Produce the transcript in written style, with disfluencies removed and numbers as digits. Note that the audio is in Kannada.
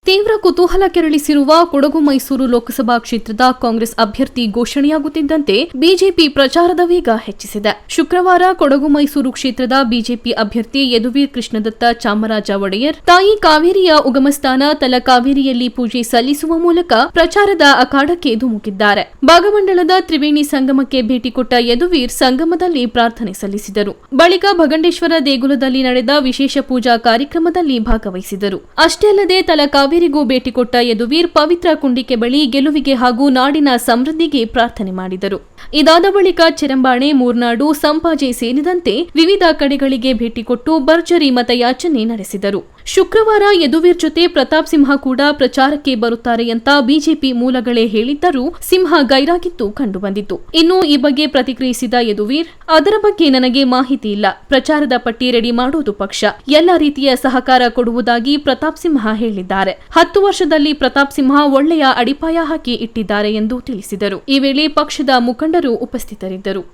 ತೀವ್ರ ಕುತೂಹಲ ಕೆರಳಿಸಿರುವ ಕೊಡಗು ಮೈಸೂರು ಲೋಕಸಭಾ ಕ್ಷೇತ್ರದ ಕಾಂಗ್ರೆಸ್ ಅಭ್ಯರ್ಥಿ ಘೋಷಣೆಯಾಗುತ್ತಿದ್ದಂತೆ ಬಿಜೆಪಿ ಪ್ರಚಾರದ ವೇಗ ಹೆಚ್ಚಿಸಿದೆ. ಶುಕ್ರವಾರ ಕೊಡಗು ಮೈಸೂರು ಕ್ಷೇತ್ರದ ಬಿಜೆಪಿ ಅಭ್ಯರ್ಥಿ ಯದುವೀರ್ ಕೃಷ್ಣದತ್ತ ಚಾಮರಾಜ ಒಡೆಯರ್ ತಾಯಿ ಕಾವೇರಿಯ ಉಗಮಸ್ಥಾನ ತಲಕಾವೇರಿಯಲ್ಲಿ ಪೂಜೆ ಸಲ್ಲಿಸುವ ಮೂಲಕ ಪ್ರಚಾರದ ಅಖಾಡಕ್ಕೆ ಧುಮುಕಿದ್ದಾರೆ. ಭಾಗಮಂಡಲದ ತ್ರಿವೇಣಿ ಸಂಗಮಕ್ಕೆ ಭೇಟಿ ಕೊಟ್ಟ ಯದುವೀರ್ ಸಂಗಮದಲ್ಲಿ ಪ್ರಾರ್ಥನೆ ಸಲ್ಲಿಸಿದರು. ಬಳಿಕ ಭಗಂಡೇಶ್ವರ ದೇಗುಲದಲ್ಲಿ ನಡೆದ ವಿಶೇಷ ಪೂಜಾ ಕಾರ್ಯಕ್ರಮದಲ್ಲಿ ಭಾಗವಹಿಸಿದರು. ಅಷ್ಟೇ ಅಲ್ಲದೆ ತಲಕಾವೇರಿಗೂ ಭೇಟಿ ಕೊಟ್ಟ ಯದುವೀರ್ ಪವಿತ್ರ ಕುಂಡಿಕೆ ಬಳಿ ಗೆಲುವಿಗೆ ಹಾಗೂ ನಾಡಿನ ಸಮೃದ್ಧಿಗೆ ಪ್ರಾರ್ಥನೆ ಮಾಡಿದರು. ಇದಾದ ಬಳಿಕ ಚೆರಂಬಾಣೆ, ಮೂರ್ನಾಡು, ಸಂಪಾಜೆ ಸೇರಿದಂತೆ ವಿವಿಧ ಕಡೆಗಳಿಗೆ ಭೇಟಿ ಕೊಟ್ಟು ಭರ್ಜರಿ ಮತಯಾಚನೆ ನಡೆಸಿದರು. ಶುಕ್ರವಾರ ಯದುವೀರ್ ಜೊತೆ ಪ್ರತಾಪ್ ಸಿಂಹ ಕೂಡ ಪ್ರಚಾರಕ್ಕೆ ಬರುತ್ತಾರೆ ಅಂತ ಬಿಜೆಪಿ ಮೂಲಗಳೇ ಹೇಳಿದ್ದರೂ ಸಿಂಹ ಗೈರಾಗಿದ್ದು ಕಂಡುಬಂದಿತು. ಇನ್ನು ಈ ಬಗ್ಗೆ ಪ್ರತಿಕ್ರಿಯಿಸಿದ ಯದುವೀರ್, ಅದರ ಬಗ್ಗೆ ನನಗೆ ಮಾಹಿತಿ ಇಲ್ಲ. ಪ್ರಚಾರದ ಪಟ್ಟಿ ರೆಡಿ ಮಾಡುವುದು ಪಕ್ಷ. ಎಲ್ಲ ರೀತಿಯ ಸಹಕಾರ ಕೊಡುವುದಾಗಿ ಪ್ರತಾಪ್ ಸಿಂಹ ಹೇಳಿದ್ದಾರೆ. 10 ವರ್ಷದಲ್ಲಿ ಪ್ರತಾಪ್ ಸಿಂಹ ಒಳ್ಳೆಯ ಅಡಿಪಾಯ ಹಾಕಿ ಇಟ್ಟಿದ್ದಾರೆ ಎಂದು ತಿಳಿಸಿದರು. ಈ ವೇಳೆ ಪಕ್ಷದ ಮುಖಂಡರು ಉಪಸ್ಥಿತರಿದ್ದರು.